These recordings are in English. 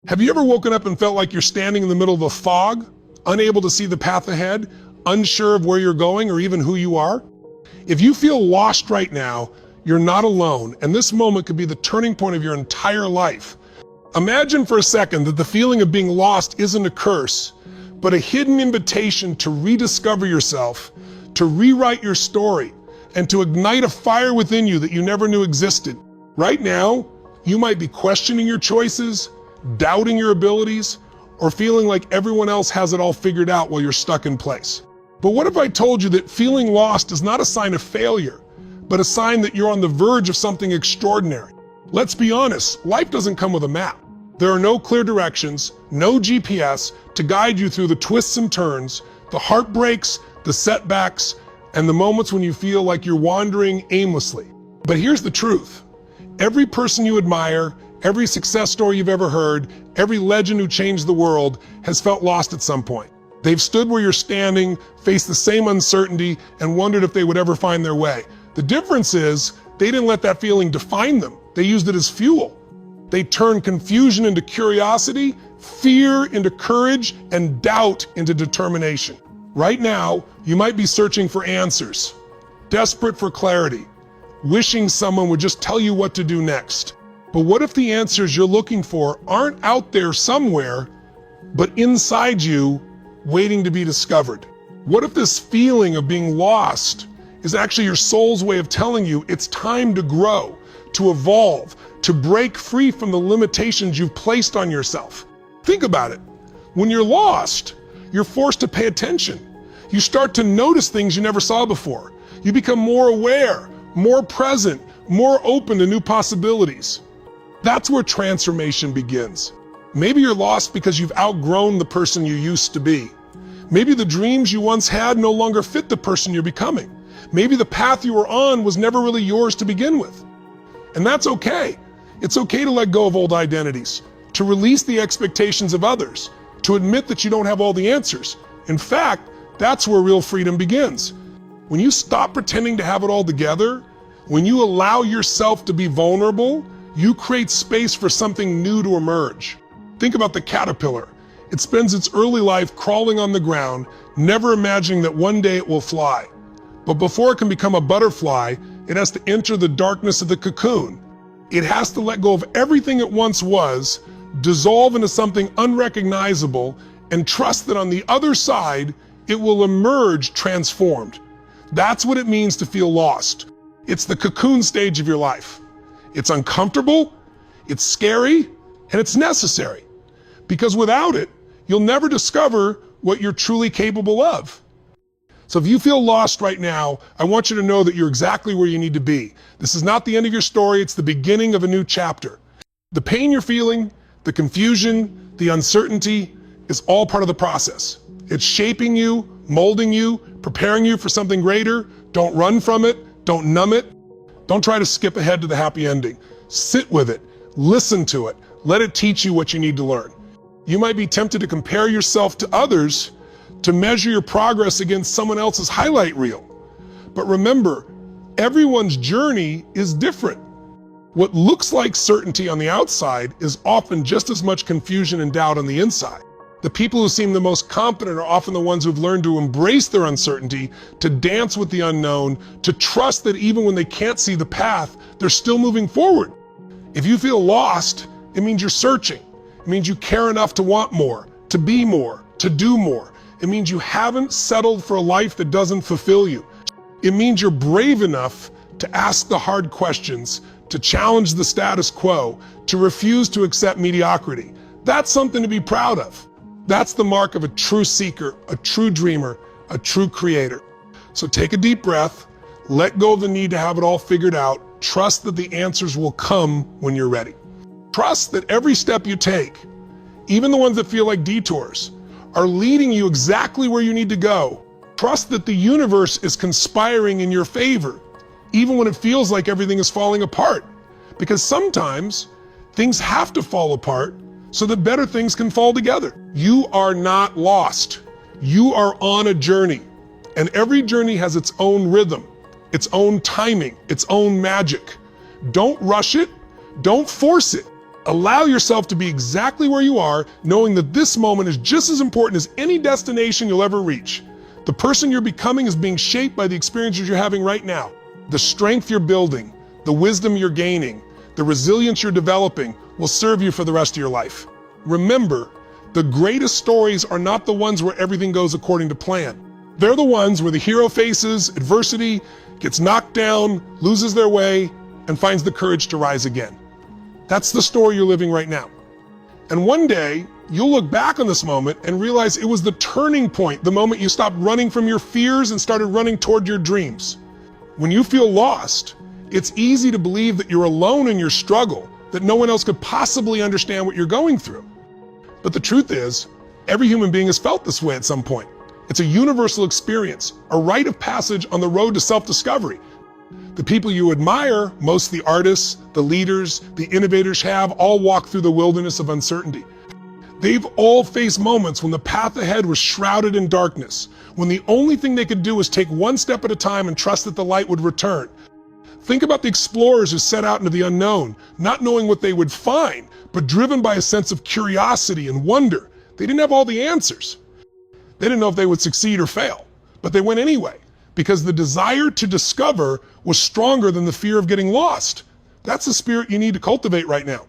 Have you ever woken up and felt like you're standing in the middle of a fog, unable to see the path ahead, unsure of where you're going or even who you are? If you feel lost right now, you're not alone, and this moment could be the turning point of your entire life. Imagine for a second that the feeling of being lost isn't a curse, but a hidden invitation to rediscover yourself, to rewrite your story, and to ignite a fire within you that you never knew existed. Right now, you might be questioning your choices, doubting your abilities, or feeling like everyone else has it all figured out while you're stuck in place. But what if I told you that feeling lost is not a sign of failure, but a sign that you're on the verge of something extraordinary? Let's be honest, life doesn't come with a map. There are no clear directions, no GPS to guide you through the twists and turns, the heartbreaks, the setbacks, and the moments when you feel like you're wandering aimlessly. But here's the truth. Every person you admire, every success story you've ever heard, every legend who changed the world has felt lost at some point. They've stood where you're standing, faced the same uncertainty, and wondered if they would ever find their way. The difference is, they didn't let that feeling define them. They used it as fuel. They turned confusion into curiosity, fear into courage, and doubt into determination. Right now, you might be searching for answers, desperate for clarity, wishing someone would just tell you what to do next. But what if the answers you're looking for aren't out there somewhere, but inside you, waiting to be discovered? What if this feeling of being lost is actually your soul's way of telling you it's time to grow, to evolve, to break free from the limitations you've placed on yourself? Think about it. When you're lost, you're forced to pay attention. You start to notice things you never saw before. You become more aware, more present, more open to new possibilities. That's where transformation begins. Maybe you're lost because you've outgrown the person you used to be. Maybe the dreams you once had no longer fit the person you're becoming. Maybe the path you were on was never really yours to begin with. And that's okay. It's okay to let go of old identities, to release the expectations of others, to admit that you don't have all the answers. In fact, that's where real freedom begins. When you stop pretending to have it all together, when you allow yourself to be vulnerable, you create space for something new to emerge. Think about the caterpillar. It spends its early life crawling on the ground, never imagining that one day it will fly. But before it can become a butterfly, it has to enter the darkness of the cocoon. It has to let go of everything it once was, dissolve into something unrecognizable, and trust that on the other side, it will emerge transformed. That's what it means to feel lost. It's the cocoon stage of your life. It's uncomfortable, it's scary, and it's necessary. Because without it, you'll never discover what you're truly capable of. So if you feel lost right now, I want you to know that you're exactly where you need to be. This is not the end of your story, it's the beginning of a new chapter. The pain you're feeling, the confusion, the uncertainty is all part of the process. It's shaping you, molding you, preparing you for something greater. Don't run from it, don't numb it. Don't try to skip ahead to the happy ending. Sit with it, listen to it, let it teach you what you need to learn. You might be tempted to compare yourself to others, to measure your progress against someone else's highlight reel. But remember, everyone's journey is different. What looks like certainty on the outside is often just as much confusion and doubt on the inside. The people who seem the most confident are often the ones who've learned to embrace their uncertainty, to dance with the unknown, to trust that even when they can't see the path, they're still moving forward. If you feel lost, it means you're searching. It means you care enough to want more, to be more, to do more. It means you haven't settled for a life that doesn't fulfill you. It means you're brave enough to ask the hard questions, to challenge the status quo, to refuse to accept mediocrity. That's something to be proud of. That's the mark of a true seeker, a true dreamer, a true creator. So take a deep breath, let go of the need to have it all figured out, trust that the answers will come when you're ready. Trust that every step you take, even the ones that feel like detours, are leading you exactly where you need to go. Trust that the universe is conspiring in your favor, even when it feels like everything is falling apart. Because sometimes things have to fall apart so that better things can fall together. You are not lost. You are on a journey, and every journey has its own rhythm, its own timing, its own magic. Don't rush it, don't force it. Allow yourself to be exactly where you are, knowing that this moment is just as important as any destination you'll ever reach. The person you're becoming is being shaped by the experiences you're having right now. The strength you're building, the wisdom you're gaining, the resilience you're developing will serve you for the rest of your life. Remember, the greatest stories are not the ones where everything goes according to plan. They're the ones where the hero faces adversity, gets knocked down, loses their way, and finds the courage to rise again. That's the story you're living right now. And one day, you'll look back on this moment and realize it was the turning point, the moment you stopped running from your fears and started running toward your dreams. When you feel lost, it's easy to believe that you're alone in your struggle, that no one else could possibly understand what you're going through. But the truth is, every human being has felt this way at some point. It's a universal experience, a rite of passage on the road to self-discovery. The people you admire, most the artists, the leaders, the innovators have all walked through the wilderness of uncertainty. They've all faced moments when the path ahead was shrouded in darkness, when the only thing they could do was take one step at a time and trust that the light would return. Think about the explorers who set out into the unknown, not knowing what they would find, but driven by a sense of curiosity and wonder. They didn't have all the answers. They didn't know if they would succeed or fail, but they went anyway, because the desire to discover was stronger than the fear of getting lost. That's the spirit you need to cultivate right now.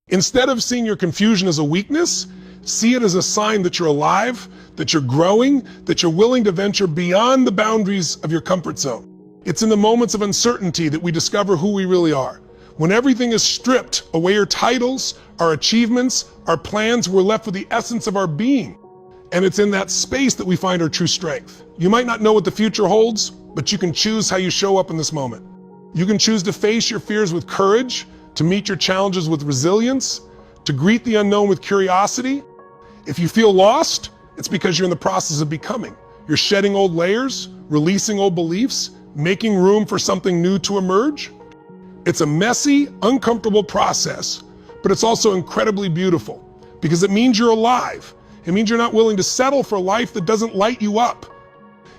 Instead of seeing your confusion as a weakness, see it as a sign that you're alive, that you're growing, that you're willing to venture beyond the boundaries of your comfort zone. It's in the moments of uncertainty that we discover who we really are. When everything is stripped away, our titles, our achievements, our plans, we're left with the essence of our being. And it's in that space that we find our true strength. You might not know what the future holds, but you can choose how you show up in this moment. You can choose to face your fears with courage, to meet your challenges with resilience, to greet the unknown with curiosity. If you feel lost, it's because you're in the process of becoming. You're shedding old layers, releasing old beliefs, making room for something new to emerge. It's a messy, uncomfortable process, but it's also incredibly beautiful because it means you're alive. It means you're not willing to settle for a life that doesn't light you up.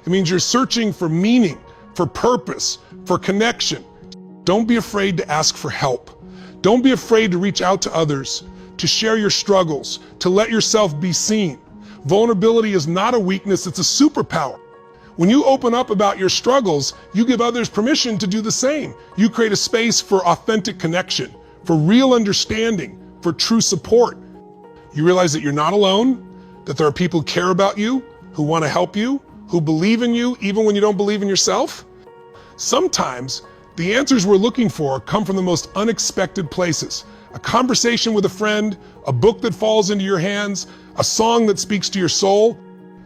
It means you're searching for meaning, for purpose, for connection. Don't be afraid to ask for help. Don't be afraid to reach out to others, to share your struggles, to let yourself be seen. Vulnerability is not a weakness, it's a superpower. When you open up about your struggles, you give others permission to do the same. You create a space for authentic connection, for real understanding, for true support. You realize that you're not alone, that there are people who care about you, who want to help you, who believe in you even when you don't believe in yourself. Sometimes the answers we're looking for come from the most unexpected places. A conversation with a friend, a book that falls into your hands, a song that speaks to your soul.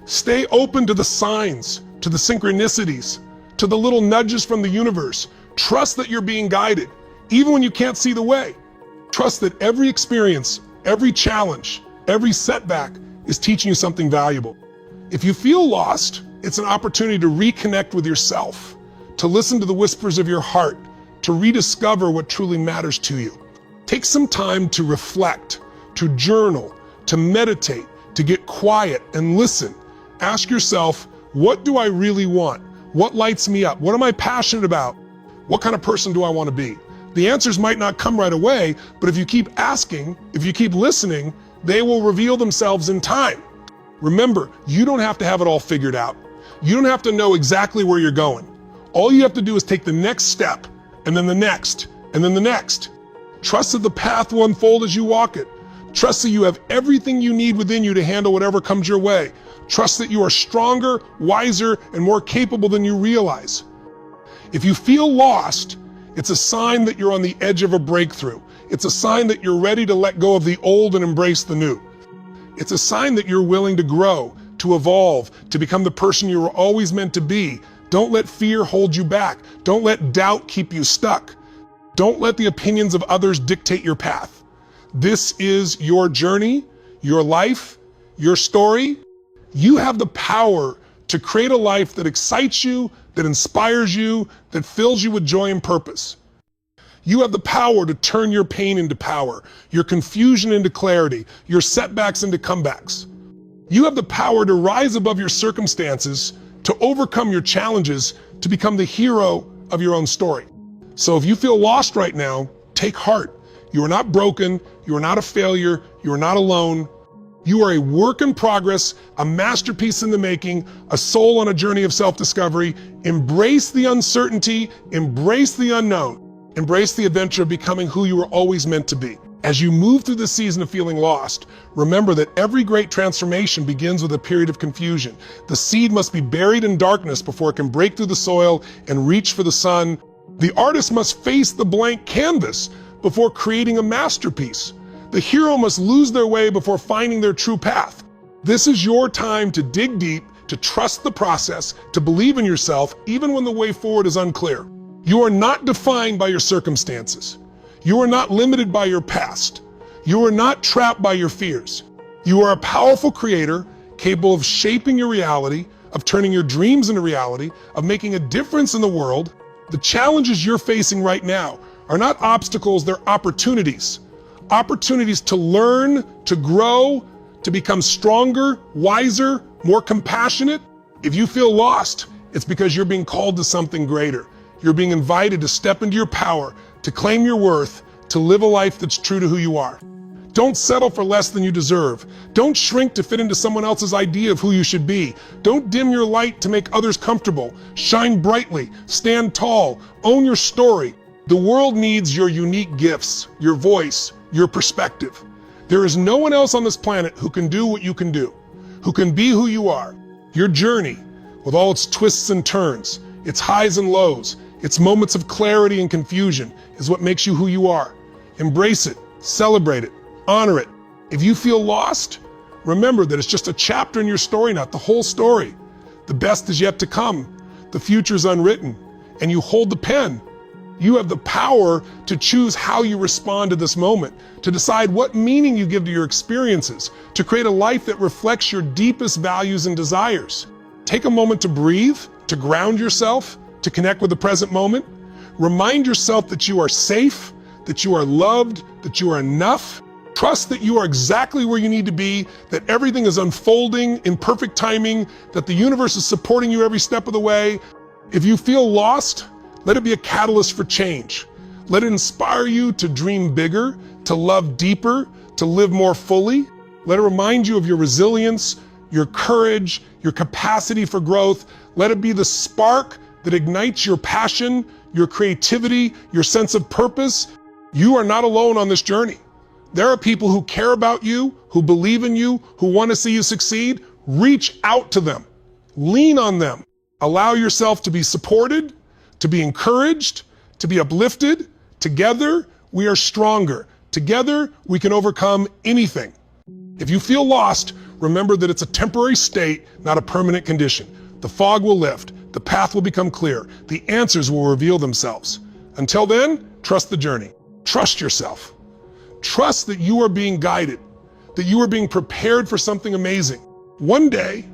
Stay open to the signs, to the synchronicities, to the little nudges from the universe. Trust that you're being guided, even when you can't see the way. Trust that every experience, every challenge, every setback is teaching you something valuable. If you feel lost, it's an opportunity to reconnect with yourself, to listen to the whispers of your heart, to rediscover what truly matters to you. Take some time to reflect, to journal, to meditate, to get quiet and listen. Ask yourself, what do I really want? What lights me up? What am I passionate about? What kind of person do I want to be? The answers might not come right away, but if you keep asking, if you keep listening, they will reveal themselves in time. Remember, you don't have to have it all figured out. You don't have to know exactly where you're going. All you have to do is take the next step, and then the next, and then the next. Trust that the path will unfold as you walk it. Trust that you have everything you need within you to handle whatever comes your way. Trust that you are stronger, wiser, and more capable than you realize. If you feel lost, it's a sign that you're on the edge of a breakthrough. It's a sign that you're ready to let go of the old and embrace the new. It's a sign that you're willing to grow, to evolve, to become the person you were always meant to be. Don't let fear hold you back. Don't let doubt keep you stuck. Don't let the opinions of others dictate your path. This is your journey, your life, your story. You have the power to create a life that excites you, that inspires you, that fills you with joy and purpose. You have the power to turn your pain into power, your confusion into clarity, your setbacks into comebacks. You have the power to rise above your circumstances, to overcome your challenges, to become the hero of your own story. So if you feel lost right now, take heart. You are not broken, You are not a failure. You are not alone. You are a work in progress, a masterpiece in the making, a soul on a journey of self-discovery. Embrace the uncertainty, embrace the unknown, embrace the adventure of becoming who you were always meant to be. As you move through the season of feeling lost, remember that every great transformation begins with a period of confusion. The seed must be buried in darkness before it can break through the soil and reach for the sun. The artist must face the blank canvas before creating a masterpiece. The hero must lose their way before finding their true path. This is your time to dig deep, to trust the process, to believe in yourself, even when the way forward is unclear. You are not defined by your circumstances. You are not limited by your past. You are not trapped by your fears. You are a powerful creator, capable of shaping your reality, of turning your dreams into reality, of making a difference in the world. The challenges you're facing right now are not obstacles, they're opportunities. Opportunities to learn, to grow, to become stronger, wiser, more compassionate. If you feel lost, it's because you're being called to something greater. You're being invited to step into your power, to claim your worth, to live a life that's true to who you are. Don't settle for less than you deserve. Don't shrink to fit into someone else's idea of who you should be. Don't dim your light to make others comfortable. Shine brightly, stand tall, own your story. The world needs your unique gifts, your voice, your perspective. There is no one else on this planet who can do what you can do, who can be who you are. Your journey, with all its twists and turns, its highs and lows, its moments of clarity and confusion, is what makes you who you are. Embrace it, celebrate it, honor it. If you feel lost, remember that it's just a chapter in your story, not the whole story. The best is yet to come. The future is unwritten, and you hold the pen. You have the power to choose how you respond to this moment, to decide what meaning you give to your experiences, to create a life that reflects your deepest values and desires. Take a moment to breathe, to ground yourself, to connect with the present moment. Remind yourself that you are safe, that you are loved, that you are enough. Trust that you are exactly where you need to be, that everything is unfolding in perfect timing, that the universe is supporting you every step of the way. If you feel lost, let it be a catalyst for change. Let it inspire you to dream bigger, to love deeper, to live more fully. Let it remind you of your resilience, your courage, your capacity for growth. Let it be the spark that ignites your passion, your creativity, your sense of purpose. You are not alone on this journey. There are people who care about you, who believe in you, who want to see you succeed. Reach out to them. Lean on them. Allow yourself to be supported, to be encouraged, to be uplifted. Together, we are stronger. Together, we can overcome anything. If you feel lost, remember that it's a temporary state, not a permanent condition. The fog will lift. The path will become clear. The answers will reveal themselves. Until then, trust the journey. Trust yourself. Trust that you are being guided, that you are being prepared for something amazing. One day,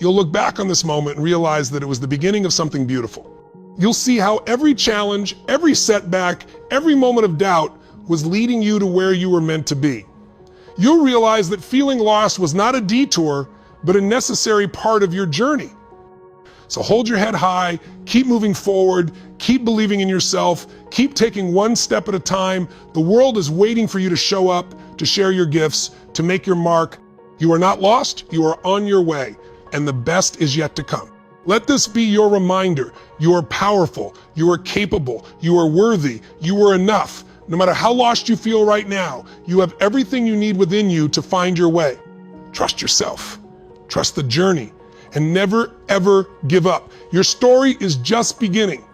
you'll look back on this moment and realize that it was the beginning of something beautiful. You'll see how every challenge, every setback, every moment of doubt was leading you to where you were meant to be. You'll realize that feeling lost was not a detour, but a necessary part of your journey. So hold your head high, keep moving forward, keep believing in yourself, keep taking one step at a time. The world is waiting for you to show up, to share your gifts, to make your mark. You are not lost, you are on your way, and the best is yet to come. Let this be your reminder. You are powerful, you are capable, you are worthy, you are enough. No matter how lost you feel right now, you have everything you need within you to find your way. Trust yourself, trust the journey, and never ever give up. Your story is just beginning.